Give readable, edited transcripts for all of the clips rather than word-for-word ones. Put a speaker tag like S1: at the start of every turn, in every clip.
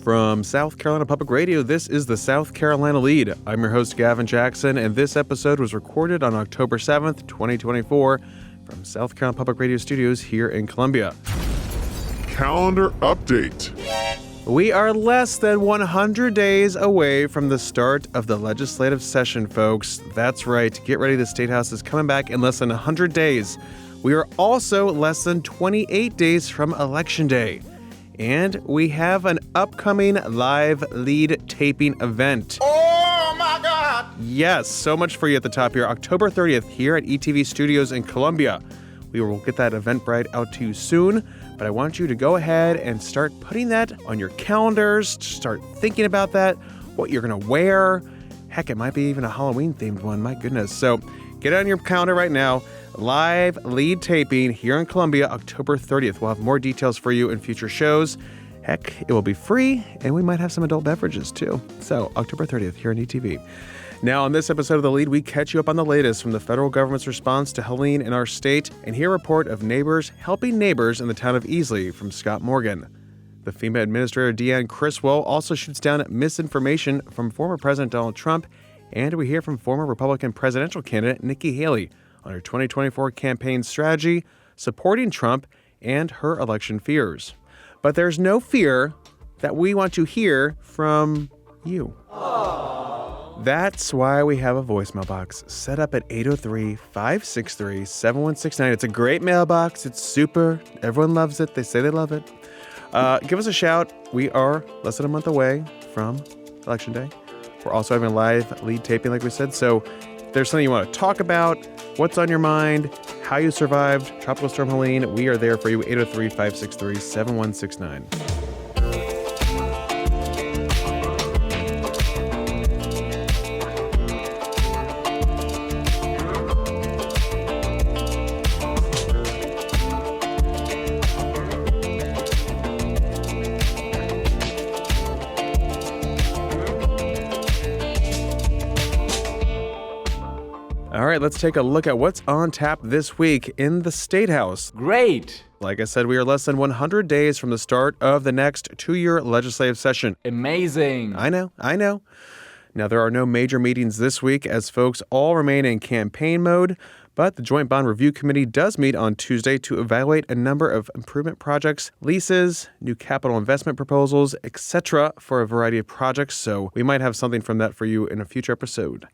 S1: From South Carolina Public Radio, this is the South Carolina Lede. I'm your host, Gavin Jackson, and this episode was recorded on October 7th, 2024, from South Carolina Public Radio Studios here in Columbia.
S2: Calendar update.
S1: We are less than 100 days away from the start of the legislative session, folks. That's right. Get ready. The State House is coming back in less than 100 days. We are also less than 28 days from Election Day. And we have an upcoming live lead taping event.
S2: Oh my God!
S1: Yes, so much for you at the top here. October 30th here at ETV Studios in Columbia. We will get that Eventbrite out to you soon, but I want you to go ahead and start putting that on your calendars, start thinking about that, what you're going to wear. Heck, it might be even a Halloween-themed one, my goodness. So get it on your calendar right now. Live lead taping here in Columbia, October 30th. We'll have more details for you in future shows. Heck, it will be free, and we might have some adult beverages too. So, October 30th here on ETV. Now, on this episode of The Lead, we catch you up on the latest from the federal government's response to Helene in our state, and hear a report of neighbors helping neighbors in the town of Easley from Scott Morgan. The FEMA Administrator Deanne Criswell also shoots down misinformation from former President Donald Trump, and we hear from former Republican presidential candidate Nikki Haley on her 2024 campaign strategy, supporting Trump and her election fears. But there's no fear that we want to hear from you. Aww. That's why we have a voicemail box set up at 803-563-7169. It's a great mailbox. It's super. Everyone loves it. They say they love it. Give us a shout. We are less than a month away from Election Day. We're also having a live lead taping, like we said. So if there's something you want to talk about, what's on your mind, how you survived Tropical Storm Helene, we are there for you, 803-563-7169. All right, let's take a look at what's on tap this week in the State House.
S3: Great.
S1: Like I said, we are less than 100 days from the start of the next two-year legislative session.
S3: Amazing.
S1: I know. Now, there are no major meetings this week as folks all remain in campaign mode, but the Joint Bond Review Committee does meet on Tuesday to evaluate a number of improvement projects, leases, new capital investment proposals, etc. for a variety of projects, so we might have something from that for you in a future episode.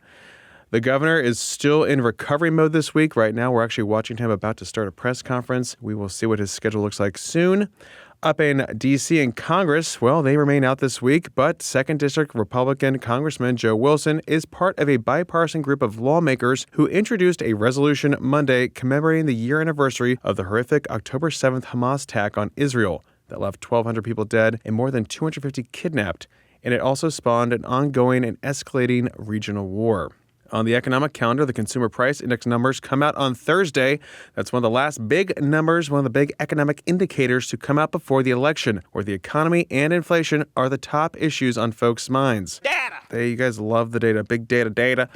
S1: The governor is still in recovery mode this week. Right now, we're actually watching him about to start a press conference. We will see what his schedule looks like soon. Up in D.C. and Congress, well, they remain out this week, but 2nd District Republican Congressman Joe Wilson is part of a bipartisan group of lawmakers who introduced a resolution Monday commemorating the year anniversary of the horrific October 7th Hamas attack on Israel that left 1,200 people dead and more than 250 kidnapped. And it also spawned an ongoing and escalating regional war. On the economic calendar, the Consumer Price Index numbers come out on Thursday. That's one of the last big numbers, one of the big economic indicators to come out before the election, where the economy and inflation are the top issues on folks' minds.
S3: Data.
S1: You guys love the data, big data.
S3: Data.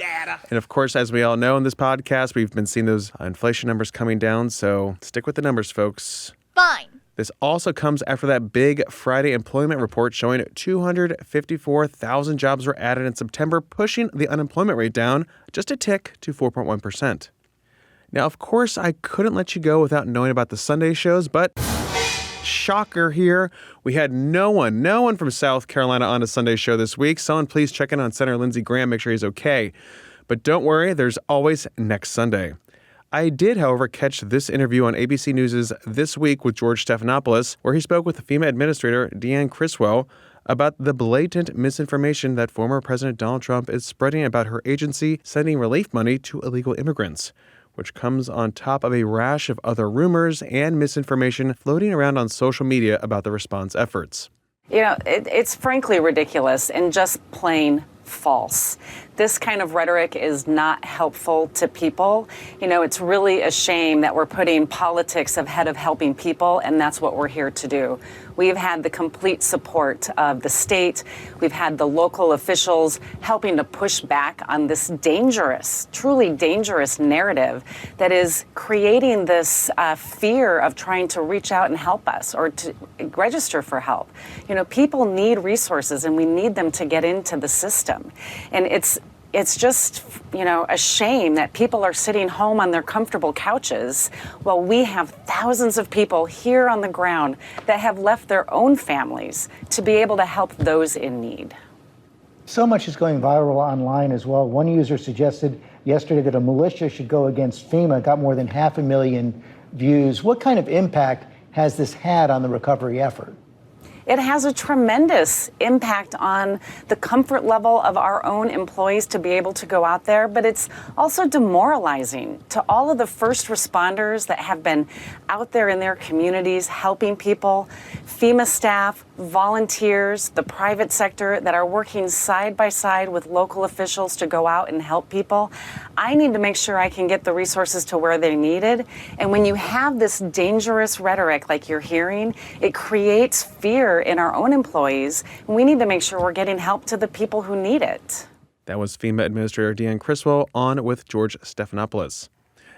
S1: And of course, as we all know in this podcast, we've been seeing those inflation numbers coming down, so stick with the numbers, folks.
S4: Fine.
S1: This also comes after that big Friday employment report showing 254,000 jobs were added in September, pushing the unemployment rate down just a tick to 4.1%. Now, of course, I couldn't let you go without knowing about the Sunday shows, but shocker here, we had no one from South Carolina on a Sunday show this week. Someone please check in on Senator Lindsey Graham, make sure he's okay. But don't worry, there's always next Sunday. I did, however, catch this interview on ABC News' This Week with George Stephanopoulos, where he spoke with the FEMA Administrator Deanne Criswell about the blatant misinformation that former President Donald Trump is spreading about her agency sending relief money to illegal immigrants, which comes on top of a rash of other rumors and misinformation floating around on social media about the response efforts.
S5: You know, it's frankly ridiculous and just plain false.
S3: This kind of rhetoric is not helpful to people. It's really a shame that we're putting politics ahead of helping people, and that's what we're here to do. We've had the complete support of the state. We've had the local officials helping to push back on this dangerous, truly dangerous narrative that is creating this fear of trying to reach out and help us or to register for help. People need resources, and we need them to get into the system. And it's just, a shame that people are sitting home on their comfortable couches while we have thousands of people here on the ground that have left their own families to be able to help those in need.
S4: So much is going viral online as well. One user suggested yesterday that a militia should go against FEMA, got more than 500,000 views. What kind of impact has this had on the recovery effort?
S3: It has a tremendous impact on the comfort level of our own employees to be able to go out there, but it's also demoralizing to all of the first responders that have been out there in their communities helping people, FEMA staff, volunteers, the private sector that are working side by side with local officials to go out and help people. I need to make sure I can get the resources to where they're needed. And when you have this dangerous rhetoric like you're hearing, it creates fear in our own employees. And we need to make sure we're getting help to the people who need it.
S1: That was FEMA Administrator Deanne Criswell on with George Stephanopoulos.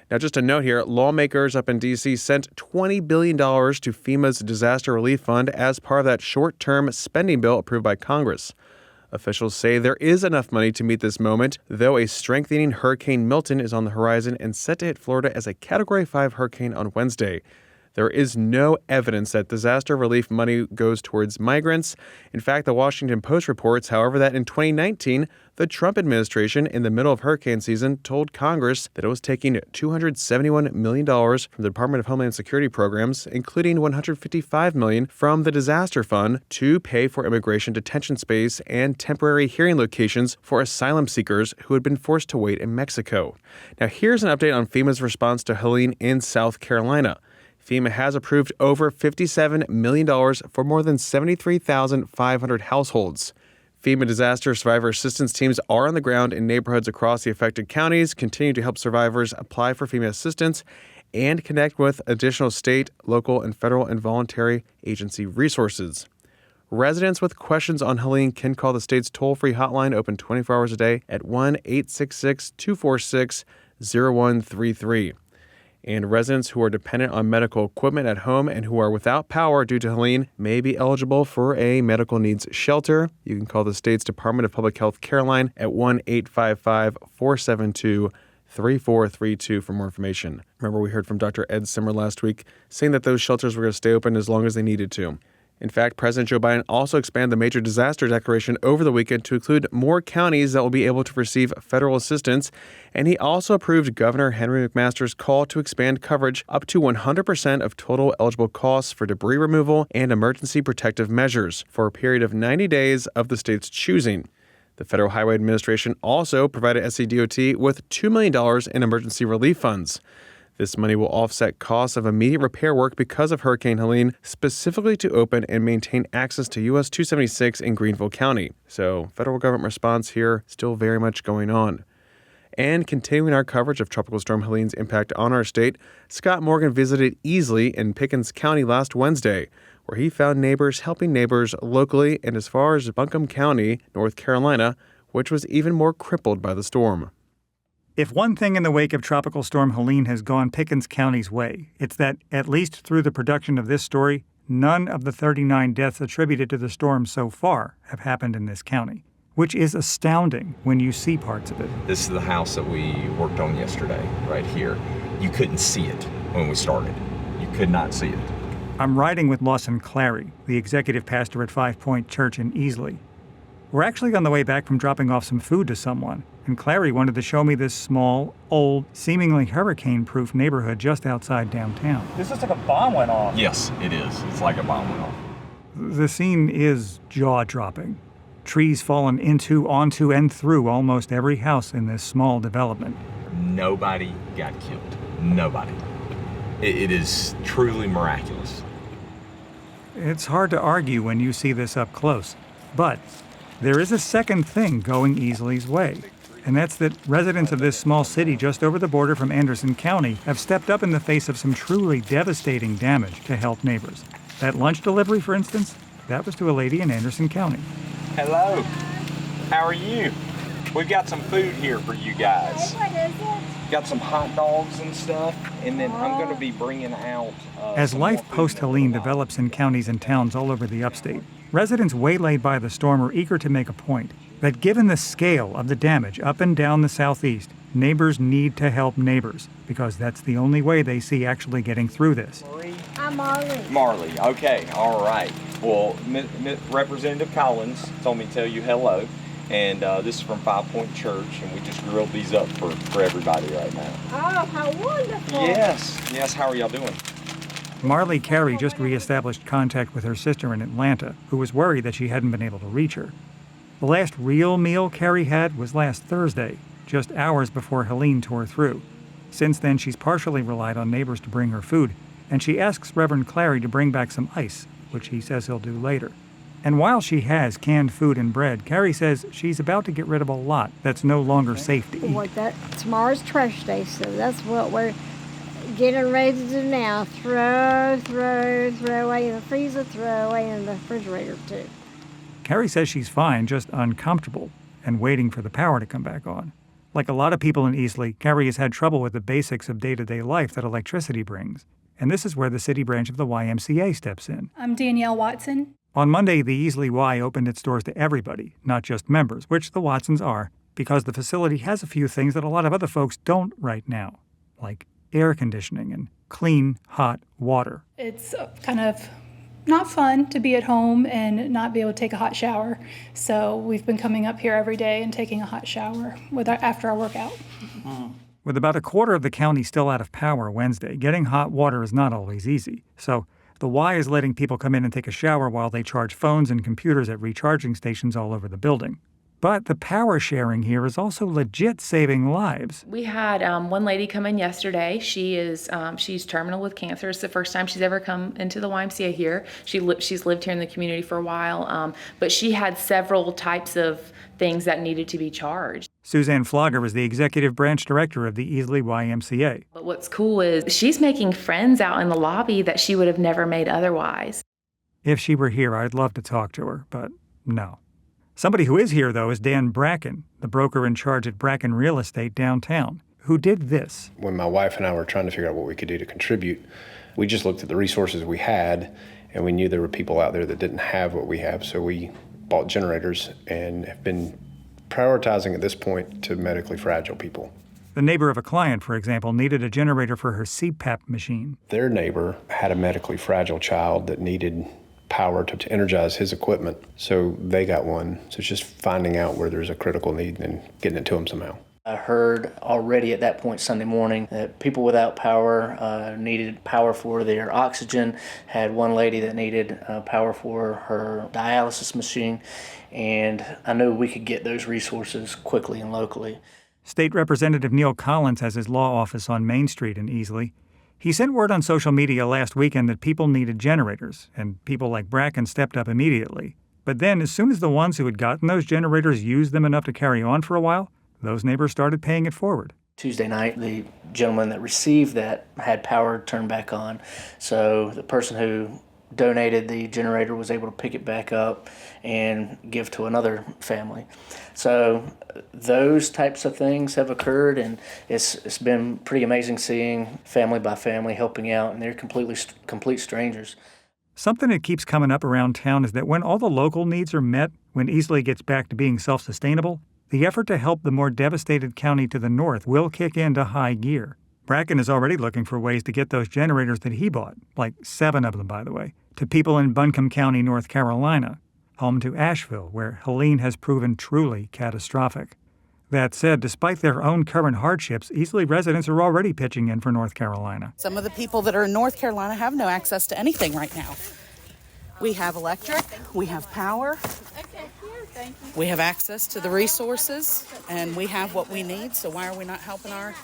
S1: Now, just a note here, lawmakers up in D.C. sent $20 billion to FEMA's Disaster Relief Fund as part of that short-term spending bill approved by Congress. Officials say there is enough money to meet this moment, though a strengthening Hurricane Milton is on the horizon and set to hit Florida as a Category 5 hurricane on Wednesday. There is no evidence that disaster relief money goes towards migrants. In fact, the Washington Post reports, however, that in 2019, the Trump administration, in the middle of hurricane season, told Congress that it was taking $271 million from the Department of Homeland Security programs, including $155 million from the Disaster Fund, to pay for immigration detention space and temporary hearing locations for asylum seekers who had been forced to wait in Mexico. Now, here's an update on FEMA's response to Helene in South Carolina. FEMA has approved over $57 million for more than 73,500 households. FEMA disaster survivor assistance teams are on the ground in neighborhoods across the affected counties, continue to help survivors apply for FEMA assistance and connect with additional state, local, and federal and voluntary agency resources. Residents with questions on Helene can call the state's toll-free hotline, open 24 hours a day, at 1-866-246-0133. And residents who are dependent on medical equipment at home and who are without power due to Helene may be eligible for a medical needs shelter. You can call the state's Department of Public Health care line at 1-855-472-3432 for more information. Remember, we heard from Dr. Ed Simmer last week saying that those shelters were going to stay open as long as they needed to. In fact, President Joe Biden also expanded the major disaster declaration over the weekend to include more counties that will be able to receive federal assistance. And he also approved Governor Henry McMaster's call to expand coverage up to 100% of total eligible costs for debris removal and emergency protective measures for a period of 90 days of the state's choosing. The Federal Highway Administration also provided SCDOT with $2 million in emergency relief funds. This money will offset costs of immediate repair work because of Hurricane Helene, specifically to open and maintain access to US 276 in Greenville County. So, federal government response here still very much going on. And continuing our coverage of Tropical Storm Helene's impact on our state, Scott Morgan visited Easley in Pickens County last Wednesday, where he found neighbors helping neighbors locally and as far as Buncombe County, North Carolina, which was even more crippled by the storm.
S5: If one thing in the wake of Tropical Storm Helene has gone Pickens County's way, it's that, at least through the production of this story, none of the 39 deaths attributed to the storm so far have happened in this county, which is astounding when you see parts of it.
S6: This is the house that we worked on yesterday, right here. You couldn't see it when we started. You could not see it.
S5: I'm riding with Lawson Clary, the executive pastor at 5 Point Church in Easley. We're actually on the way back from dropping off some food to someone, and Clary wanted to show me this small, old, seemingly hurricane-proof neighborhood just outside downtown.
S7: This looks like a bomb went off.
S6: Yes, it is. It's like a bomb went off.
S5: The scene is jaw-dropping. Trees fallen into, onto, and through almost every house in this small development.
S6: Nobody got killed. Nobody. It is truly miraculous.
S5: It's hard to argue when you see this up close, but there is a second thing going Easley's way. and that's that residents of this small city just over the border from Anderson County have stepped up in the face of some truly devastating damage to help neighbors. That lunch delivery, for instance, that was to a lady in Anderson County.
S6: Hello. How are you? We've got some food here for you guys.
S7: What is it?
S6: Got some hot dogs and stuff, and then I'm going to be bringing out...
S5: As life post-Helene develops in counties and towns all over the upstate, residents waylaid by the storm are eager to make a point that given the scale of the damage up and down the southeast, neighbors need to help neighbors because that's the only way they see actually getting through this.
S7: I'm Marley.
S6: Marley, okay, all right. Well, Representative Collins told me to tell you hello, and this is from 5 Point Church, and we just grilled these up for everybody right now.
S7: Oh, how wonderful.
S6: Yes, how are y'all doing?
S5: Marley Carey just reestablished contact with her sister in Atlanta, who was worried that she hadn't been able to reach her. The last real meal Carey had was last Thursday, just hours before Helene tore through. Since then, she's partially relied on neighbors to bring her food, and she asks Reverend Clary to bring back some ice, which he says he'll do later. And while she has canned food and bread, Carey says she's about to get rid of a lot that's no longer safe to eat.
S7: Tomorrow's trash day, so that's what we're getting ready to do now. Throw away in the freezer, throw away in the refrigerator, too.
S5: Carey says she's fine, just uncomfortable, and waiting for the power to come back on. Like a lot of people in Easley, Carey has had trouble with the basics of day-to-day life that electricity brings. And this is where the city branch of the YMCA steps in.
S8: I'm Danielle Watson.
S5: On Monday, the Easley Y opened its doors to everybody, not just members, which the Watsons are, because the facility has a few things that a lot of other folks don't right now, like air conditioning and clean, hot water.
S8: It's kind of not fun to be at home and not be able to take a hot shower. So we've been coming up here every day and taking a hot shower after our workout.
S5: With about a quarter of the county still out of power Wednesday, getting hot water is not always easy. So the Y is letting people come in and take a shower while they charge phones and computers at recharging stations all over the building. But the power sharing here is also legit saving lives.
S9: We had one lady come in yesterday. She's terminal with cancer. It's the first time she's ever come into the YMCA here. She's lived here in the community for a while, but she had several types of things that needed to be charged.
S5: Suzanne Flogger is the executive branch director of the Easley YMCA.
S9: But what's cool is she's making friends out in the lobby that she would have never made otherwise.
S5: If she were here, I'd love to talk to her, but no. Somebody who is here, though, is Dan Bracken, the broker in charge at Bracken Real Estate downtown, who did this.
S10: When my wife and I were trying to figure out what we could do to contribute, we just looked at the resources we had, and we knew there were people out there that didn't have what we have, so we bought generators and have been prioritizing at this point to medically fragile people.
S5: The neighbor of a client, for example, needed a generator for her CPAP machine.
S10: Their neighbor had a medically fragile child that needed power to energize his equipment, so they got one. So it's just finding out where there's a critical need and getting it to them somehow.
S11: I heard already at that point Sunday morning that people without power needed power for their oxygen, had one lady that needed power for her dialysis machine, and I knew we could get those resources quickly and locally.
S5: State Representative Neil Collins has his law office on Main Street in Easley. He sent word on social media last weekend that people needed generators, and people like Bracken stepped up immediately. But then, as soon as the ones who had gotten those generators used them enough to carry on for a while, those neighbors started paying it forward.
S11: Tuesday night, the gentleman that received that had power turned back on. So the person who donated the generator was able to pick it back up and give to another family. So those types of things have occurred, and it's been pretty amazing seeing family by family helping out, and they're complete strangers.
S5: Something that keeps coming up around town is that when all the local needs are met, when Easley gets back to being self-sustainable, the effort to help the more devastated county to the north will kick into high gear. Bracken is already looking for ways to get those generators that he bought, like 7 of them, by the way, to people in Buncombe County, North Carolina, home to Asheville, where Helene has proven truly catastrophic. That said, despite their own current hardships, Easley residents are already pitching in for North Carolina.
S12: Some of the people that are in North Carolina have no access to anything right now. We have electric, we have power, we have access to the resources, and we have what we need, so why are we not helping our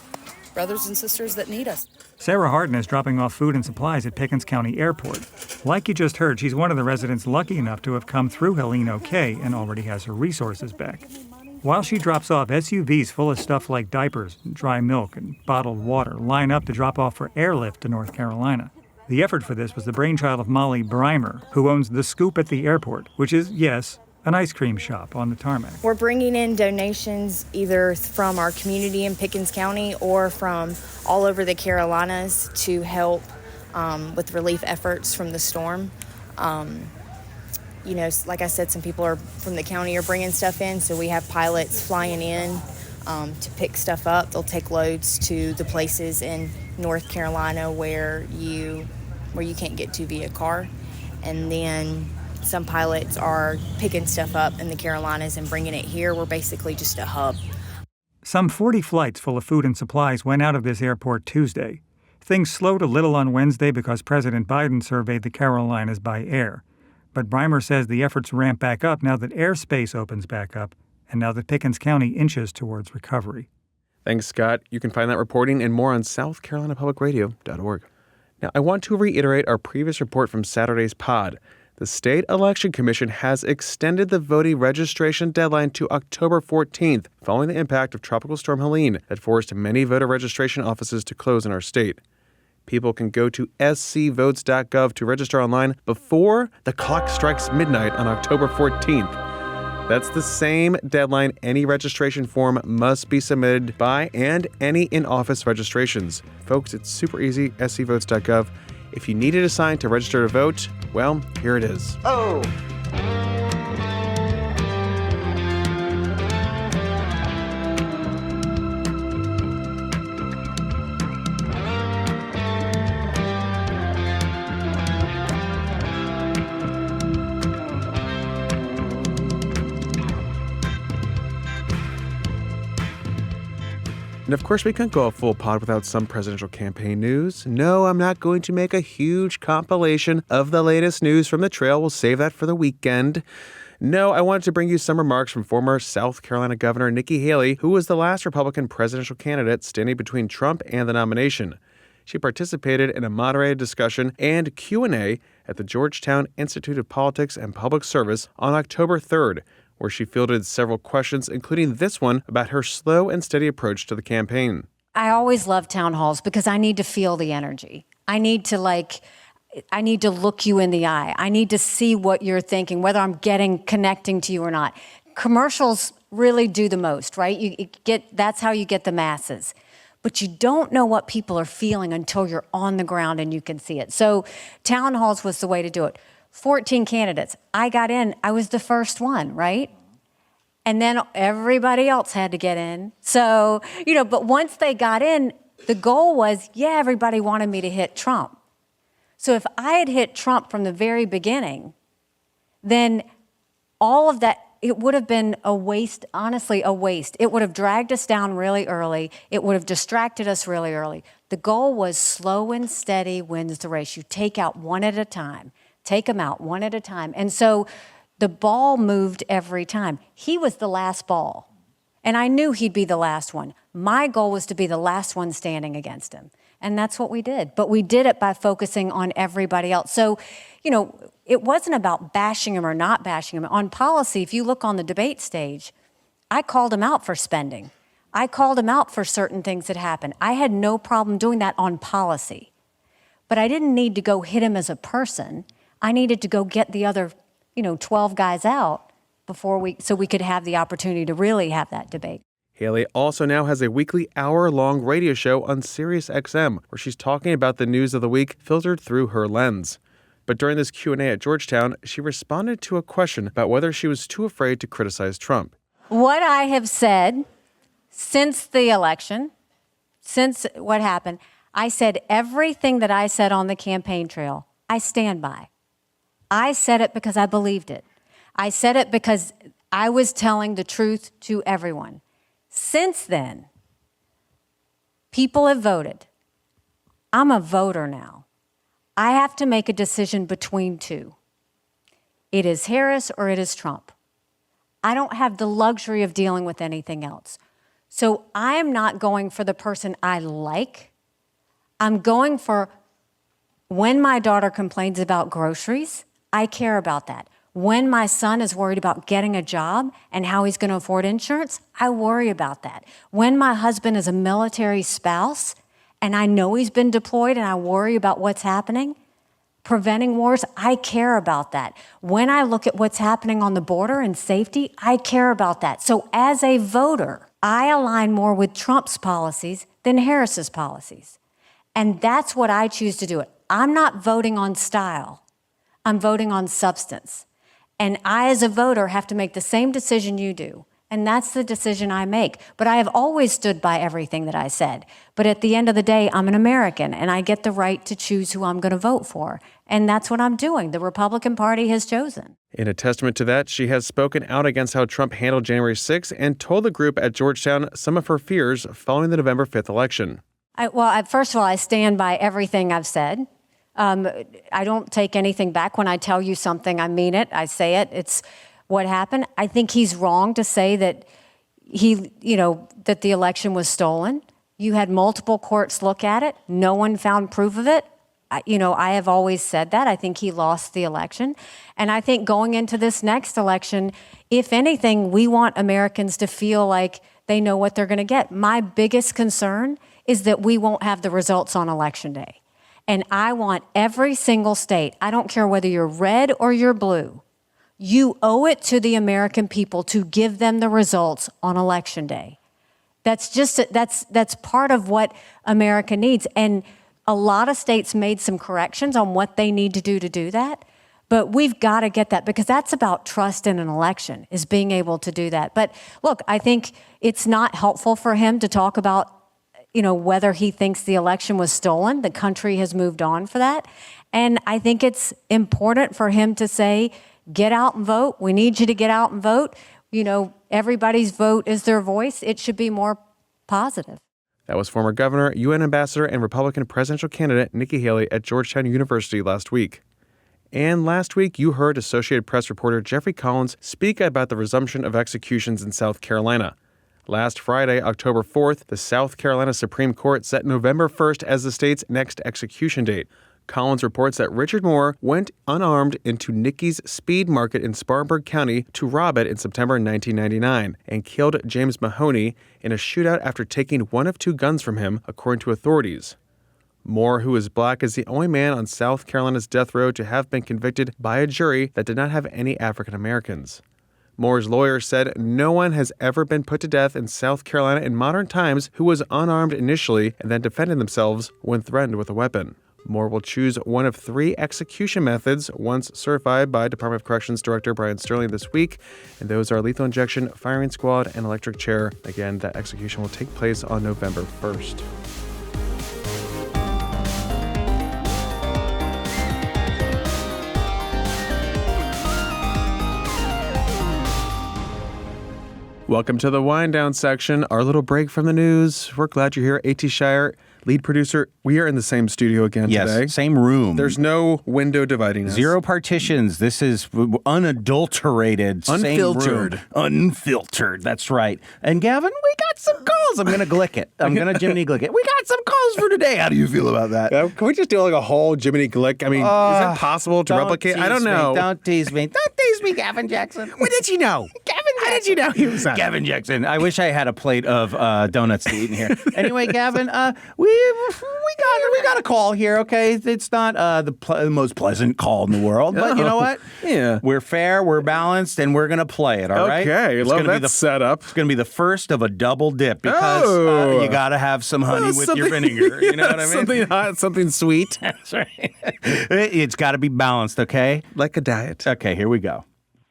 S12: brothers and sisters that need us?
S5: Sarah Harden is dropping off food and supplies at Pickens County Airport. Like you just heard, she's one of the residents lucky enough to have come through Helene okay and already has her resources back. While she drops off, SUVs full of stuff like diapers, dry milk, and bottled water line up to drop off for airlift to North Carolina. The effort for this was the brainchild of Molly Breimer, who owns The Scoop at the airport, which is, yes, an ice cream shop on the tarmac.
S13: We're bringing in donations either from our community in Pickens County or from all over the Carolinas to help with relief efforts from the storm. Like I said, some people are from the county are bringing stuff in, so we have pilots flying in to pick stuff up. They'll take loads to the places in North Carolina where you can't get to via car, and then some pilots are picking stuff up in the Carolinas and bringing it here. We're basically just a hub.
S5: Some 40 flights full of food and supplies went out of this airport Tuesday. Things slowed a little on Wednesday because President Biden surveyed the Carolinas by air. But Breimer says the efforts ramp back up now that airspace opens back up and now that Pickens County inches towards recovery.
S1: Thanks, Scott. You can find that reporting and more on southcarolinapublicradio.org. Now, I want to reiterate our previous report from Saturday's pod. The State Election Commission has extended the voting registration deadline to October 14th, following the impact of Tropical Storm Helene that forced many voter registration offices to close in our state. People can go to scvotes.gov to register online before the clock strikes midnight on October 14th. That's the same deadline any registration form must be submitted by and any in-office registrations. Folks, it's super easy, scvotes.gov. If you needed a sign to register to vote, well, here it is.
S2: Oh!
S1: And of course, we couldn't go a full pod without some presidential campaign news. No, I'm not going to make a huge compilation of the latest news from the trail. We'll save that for the weekend. No, I wanted to bring you some remarks from former South Carolina Governor Nikki Haley, who was the last Republican presidential candidate standing between Trump and the nomination. She participated in a moderated discussion and Q&A at the Georgetown Institute of Politics and Public Service on October 3rd, where she fielded several questions, including this one about her slow and steady approach to the campaign.
S14: I always love town halls because I need to feel the energy. I need to look you in the eye. I need to see what you're thinking, whether I'm connecting to you or not. Commercials really do the most, right? That's how you get the masses. But you don't know what people are feeling until you're on the ground and you can see it. So town halls was the way to do it. 14 candidates. I got in. I was the first one, right? And then everybody else had to get in. So, but once they got in, the goal was, everybody wanted me to hit Trump. So if I had hit Trump from the very beginning, then all of that, it would have been a waste, honestly, a waste. It would have dragged us down really early. It would have distracted us really early. The goal was slow and steady wins the race. You take out one at a time. Take them out one at a time. And so the ball moved every time. He was the last ball, and I knew he'd be the last one. My goal was to be the last one standing against him, and that's what we did. But we did it by focusing on everybody else. So, it wasn't about bashing him or not bashing him. On policy, if you look on the debate stage, I called him out for spending. I called him out for certain things that happened. I had no problem doing that on policy. But I didn't need to go hit him as a person. I needed to go get the other, 12 guys out so we could have the opportunity to really have that debate.
S1: Haley also now has a weekly hour-long radio show on SiriusXM, where she's talking about the news of the week filtered through her lens. But during this Q&A at Georgetown, she responded to a question about whether she was too afraid to criticize Trump.
S14: What I have said since the election, since what happened, I said everything that I said on the campaign trail, I stand by. I said it because I believed it. I said it because I was telling the truth to everyone. Since then, people have voted. I'm a voter now. I have to make a decision between two. It is Harris or it is Trump. I don't have the luxury of dealing with anything else. So I am not going for the person I like. I'm going for when my daughter complains about groceries, I care about that. When my son is worried about getting a job and how he's going to afford insurance, I worry about that. When my husband is a military spouse and I know he's been deployed and I worry about what's happening, preventing wars, I care about that. When I look at what's happening on the border and safety, I care about that. So as a voter, I align more with Trump's policies than Harris's policies. And that's what I choose to do. I'm not voting on style. I'm voting on substance. And I, as a voter, have to make the same decision you do. And that's the decision I make. But I have always stood by everything that I said. But at the end of the day, I'm an American, and I get the right to choose who I'm going to vote for. And that's what I'm doing. The Republican Party has chosen.
S1: In a testament to that, she has spoken out against how Trump handled January 6th and told the group at Georgetown some of her fears following the November 5th election.
S14: First of all, I stand by everything I've said. I don't take anything back. When I tell you something, I mean it. I say it. It's what happened. I think he's wrong to say that that the election was stolen. You had multiple courts look at it. No one found proof of it. I have always said that. I think he lost the election. And I think going into this next election, if anything, we want Americans to feel like they know what they're going to get. My biggest concern is that we won't have the results on Election Day. And I want every single state, I don't care whether you're red or you're blue, you owe it to the American people to give them the results on Election Day. That's part of what America needs. And a lot of states made some corrections on what they need to do that. But we've got to get that, because that's about trust in an election, is being able to do that. But look, I think it's not helpful for him to talk about whether he thinks the election was stolen. The country has moved on for that. And I think it's important for him to say, get out and vote. We need you to get out and vote. Everybody's vote is their voice. It should be more positive.
S1: That was former governor, UN ambassador, and Republican presidential candidate Nikki Haley at Georgetown University last week. And last week, you heard Associated Press reporter Jeffrey Collins speak about the resumption of executions in South Carolina. Last Friday, October 4th, the South Carolina Supreme Court set November 1st as the state's next execution date. Collins reports that Richard Moore went unarmed into Nikki's Speed Market in Spartanburg County to rob it in September 1999 and killed James Mahoney in a shootout after taking one of two guns from him, according to authorities. Moore, who is black, is the only man on South Carolina's death row to have been convicted by a jury that did not have any African Americans. Moore's lawyer said no one has ever been put to death in South Carolina in modern times who was unarmed initially and then defended themselves when threatened with a weapon. Moore will choose one of three execution methods once certified by Department of Corrections Director Brian Sterling this week, and those are lethal injection, firing squad, and electric chair. Again, that execution will take place on November 1st. Welcome to the wind down section, our little break from the news. We're glad you're here. A.T. Shire, lead producer. We are in the same studio again today.
S15: Yes, same room.
S1: There's no window dividing us.
S15: Zero partitions. This is unadulterated.
S1: Unfiltered.
S15: Same room. Unfiltered. That's right. And Gavin, we got some calls. I'm going to glick it. I'm going to Jiminy Glick it. We got some calls for today. How do you feel about that?
S1: Can we just do like a whole Jiminy Glick? I mean, is that possible to replicate? I don't know.
S15: Don't tease me. Don't tease me, Gavin Jackson.
S1: When did you know?
S15: Gavin Jackson.
S1: How did you know he was that?
S15: Gavin Jackson. I wish I had a plate of donuts to eat in here. Anyway, Gavin, we got a call here, okay? It's not the most pleasant call in the world, but you know what?
S1: Yeah.
S15: We're fair, we're balanced, and we're going to play it, all right?
S1: Okay, love that setup.
S15: It's going to be the first of a double dip because you got to have some honey with your vinegar. You know what I mean?
S1: Something hot, something sweet.
S15: That's right. It's got to be balanced, okay?
S1: Like a diet.
S15: Okay, here we go.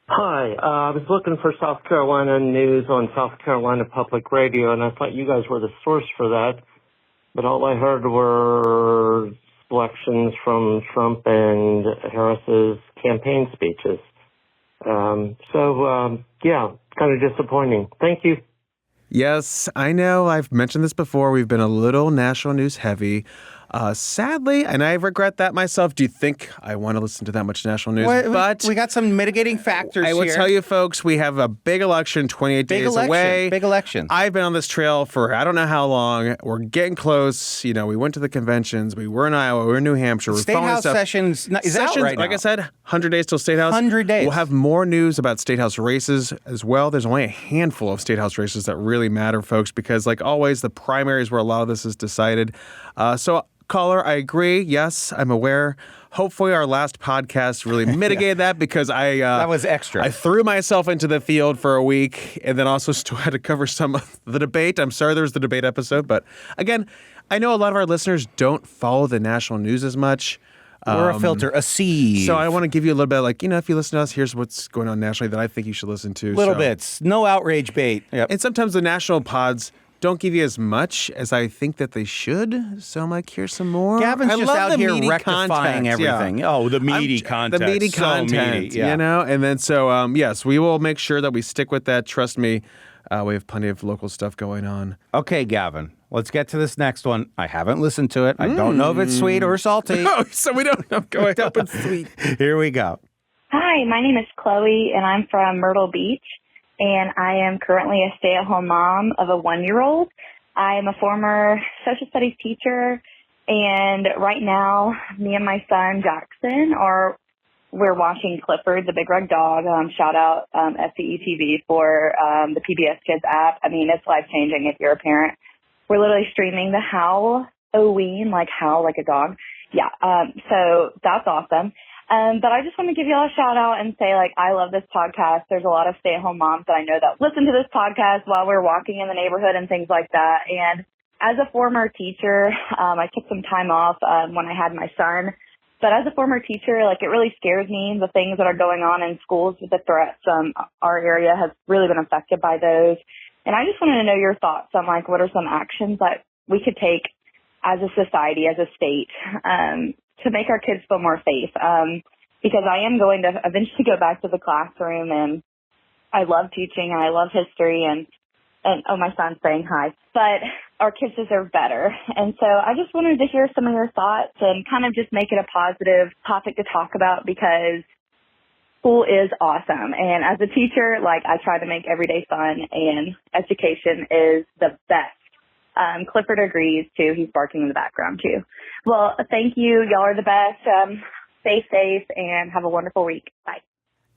S16: Hi, I was looking for South Carolina news on South Carolina Public Radio, and I thought you guys were the source for that. But all I heard were selections from Trump and Harris's campaign speeches. Yeah, kind of disappointing. Thank you.
S1: Yes, I know. I've mentioned this before. We've been a little national news heavy. Sadly, and I regret that myself, do you think I want to listen to that much national news?
S15: But we got some mitigating factors
S1: I will
S15: here.
S1: tell you, folks, we have a big election 28 days away.
S15: Big election.
S1: I've been on this trail for I don't know how long. We're getting close. You know, we went to the conventions. We were in Iowa. We were in New Hampshire. We're
S15: State
S1: following
S15: House
S1: stuff.
S15: sessions is out right now.
S1: Like I said, 100 days till State House.
S15: 100 days.
S1: We'll have more news about State House races as well. There's only a handful of State House races that really matter, folks, because like always, the primary is where a lot of this is decided. So, caller, I agree. Yes, I'm aware. Hopefully our last podcast really mitigated that because
S15: that was extra.
S1: I threw myself into the field for a week and then also still had to cover some of the debate. I'm sorry there was the debate episode, but again, I know a lot of our listeners don't follow the national news as much.
S15: We're a filter, a sieve.
S1: So I want to give you a little bit like, you know, if you listen to us, here's what's going on nationally that I think you should listen to.
S15: Little bits. No outrage bait. Yep.
S1: And sometimes the national pods don't give you as much as I think that they should. So I'm like, here's some more.
S15: Gavin's
S1: I
S15: just
S1: love
S15: out
S1: the
S15: here
S1: meaty
S15: rectifying
S1: content.
S15: everything.
S1: Yeah.
S15: Oh, the meaty content.
S1: The meaty
S15: So
S1: content,
S15: meaty, yeah.
S1: you know? And then so, yes, we will make sure that we stick with that. Trust me, we have plenty of local stuff going on.
S15: Okay, Gavin, let's get to this next one. I haven't listened to it. I don't know if it's sweet or salty.
S1: Oh, so we don't know. Go ahead. Hope it's sweet.
S15: Here we go.
S17: Hi, my name is Chloe, and I'm from Myrtle Beach, and I am currently a stay-at-home mom of a 1-year-old. I am a former social studies teacher, and right now, me and my son, Jackson, we're watching Clifford, the Big Red Dog. Shout out FEE TV for the PBS Kids app. I mean, it's life-changing if you're a parent. We're literally streaming the Halloween, like howl like a dog. Yeah, so that's awesome. But I just want to give y'all a shout out and say, like, I love this podcast. There's a lot of stay-at-home moms that I know that listen to this podcast while we're walking in the neighborhood and things like that. And as a former teacher, I took some time off when I had my son. But as a former teacher, like, it really scares me, the things that are going on in schools with the threats. Our area has really been affected by those. And I just wanted to know your thoughts on, like, what are some actions that we could take as a society, as a state, to make our kids feel more safe, because I am going to eventually go back to the classroom, and I love teaching, and I love history, and oh, my son's saying hi, but our kids deserve better. And so I just wanted to hear some of your thoughts and kind of just make it a positive topic to talk about, because school is awesome. And as a teacher, like, I try to make every day fun, and education is the best. Clifford agrees, too. He's barking in the background, too. Well, thank you. Y'all are the best. Stay safe and have a wonderful week. Bye.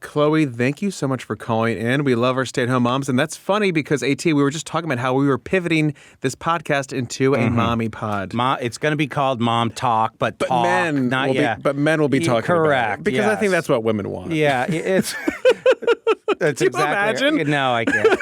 S1: Chloe, thank you so much for calling in. We love our stay-at-home moms. And that's funny because, AT, we were just talking about how we were pivoting this podcast into a mommy pod.
S15: It's going to be called Mom Talk, but talk,
S1: men
S15: not
S1: will
S15: yet.
S1: Be, but men will be talking
S15: correct,
S1: about it. Because I think that's what women want.
S15: Yeah, it's... That's
S1: Can you
S15: exactly.
S1: imagine?
S15: No, I can't.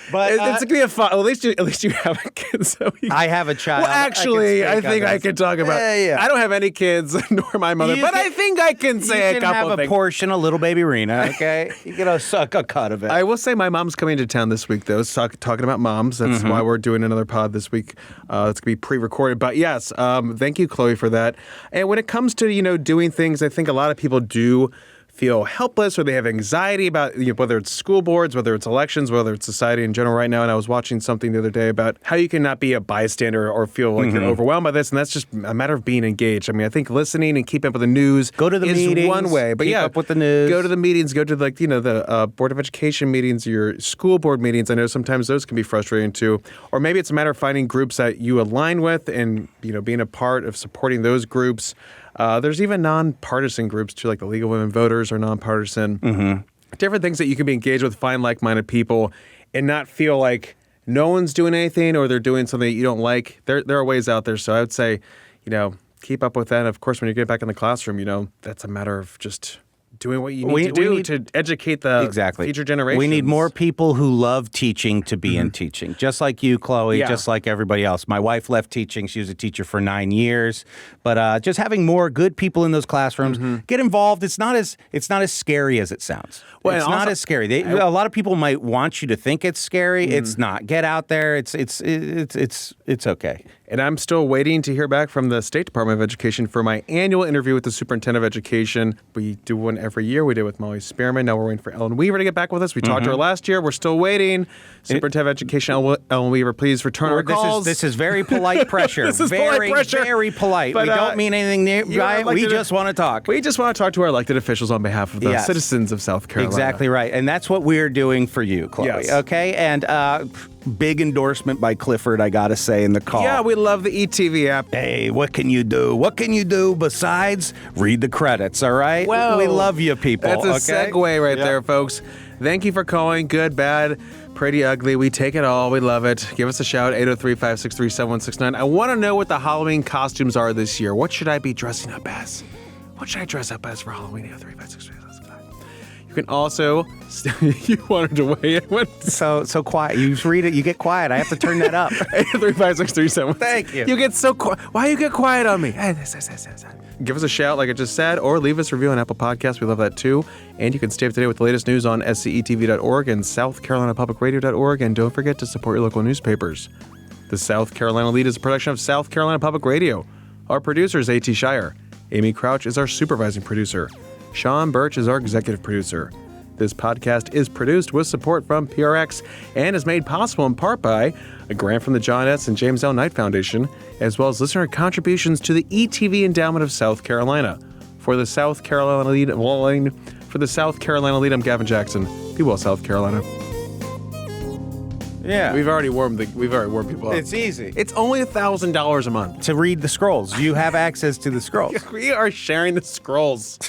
S15: But
S1: it's gonna be a fun. At least you have a kid. So
S15: I have a child.
S1: Well, actually, I think I can talk about.
S15: Yeah.
S1: I don't have any kids, nor my mother, but I think I can say a couple
S15: things. You can have a portion of little baby Rena. Okay, you can suck a cut of it.
S1: I will say my mom's coming to town this week, though. Talking about moms. That's why we're doing another pod this week. It's gonna be pre-recorded. But yes, thank you, Chloe, for that. And when it comes to doing things, I think a lot of people do feel helpless or they have anxiety about whether it's school boards, whether it's elections, whether it's society in general right now. And I was watching something the other day about how you cannot be a bystander or feel like you're overwhelmed by this. And that's just a matter of being engaged. I mean, I think listening and keeping up with the news
S15: go to the
S1: is
S15: meetings,
S1: one way. But
S15: keep up with the news.
S1: Go to the meetings, go to the Board of Education meetings, your school board meetings. I know sometimes those can be frustrating too. Or maybe it's a matter of finding groups that you align with and being a part of supporting those groups. There's even nonpartisan groups too, like the League of Women Voters are nonpartisan. Different things that you can be engaged with, find like-minded people, and not feel like no one's doing anything or they're doing something that you don't like. There are ways out there. So I would say, keep up with that. And of course, when you get back in the classroom, that's a matter of just doing what you need to educate the future generations.
S15: We need more people who love teaching to be in teaching, just like you, Chloe, just like everybody else. My wife left teaching. She was a teacher for 9 years. But just having more good people in those classrooms, get involved. It's not as scary as it sounds. Well, it's not as scary. A lot of people might want you to think it's scary. It's not. Get out there. It's okay.
S1: And I'm still waiting to hear back from the State Department of Education for my annual interview with the Superintendent of Education. We do one every year. We did with Molly Spearman. Now we're waiting for Ellen Weaver to get back with us. We talked to her last year. We're still waiting. Superintendent of Education Ellen Weaver, please return our calls.
S15: This is very polite pressure.
S1: This is
S15: very,
S1: polite pressure.
S15: very polite. But, we don't mean anything right. We just want to talk.
S1: We just want to talk to our elected officials on behalf of the citizens of South Carolina.
S15: Exactly right. And that's what we're doing for you, Chloe.
S1: Yes.
S15: Okay? And big endorsement by Clifford, I got to say, in the call.
S1: Yeah, we love the ETV app.
S15: Hey, what can you do? What can you do besides read the credits, all right?
S1: Well,
S15: we love you people.
S1: That's a segue right there, folks. Thank you for calling. Good, bad, pretty, ugly. We take it all. We love it. Give us a shout, 803-563-7169. I want to know what the Halloween costumes are this year. What should I be dressing up as? What should I dress up as for Halloween? 803-563-7169. You can also... you wanted to weigh in.
S15: So quiet. You read it, you get quiet. I have to turn that up.
S1: 803-563-7169.
S15: Thank you.
S1: You get so quiet. Why you get quiet on me? Give us a shout, like I just said, or leave us a review on Apple Podcasts. We love that too. And you can stay up to date with the latest news on scetv.org and southcarolinapublicradio.org. And don't forget to support your local newspapers. The South Carolina Lede is a production of South Carolina Public Radio. Our producer is A.T. Shire. Amy Crouch is our supervising producer. Sean Birch is our executive producer. This podcast is produced with support from PRX and is made possible in part by a grant from the John S. and James L. Knight Foundation, as well as listener contributions to the ETV Endowment of South Carolina. For the South Carolina Lede, I'm Gavin Jackson. Be well, South Carolina.
S15: Yeah.
S1: We've already warmed people up.
S15: It's easy.
S1: It's only $1,000 a month
S15: to read the scrolls. You have access to the scrolls.
S1: We are sharing the scrolls.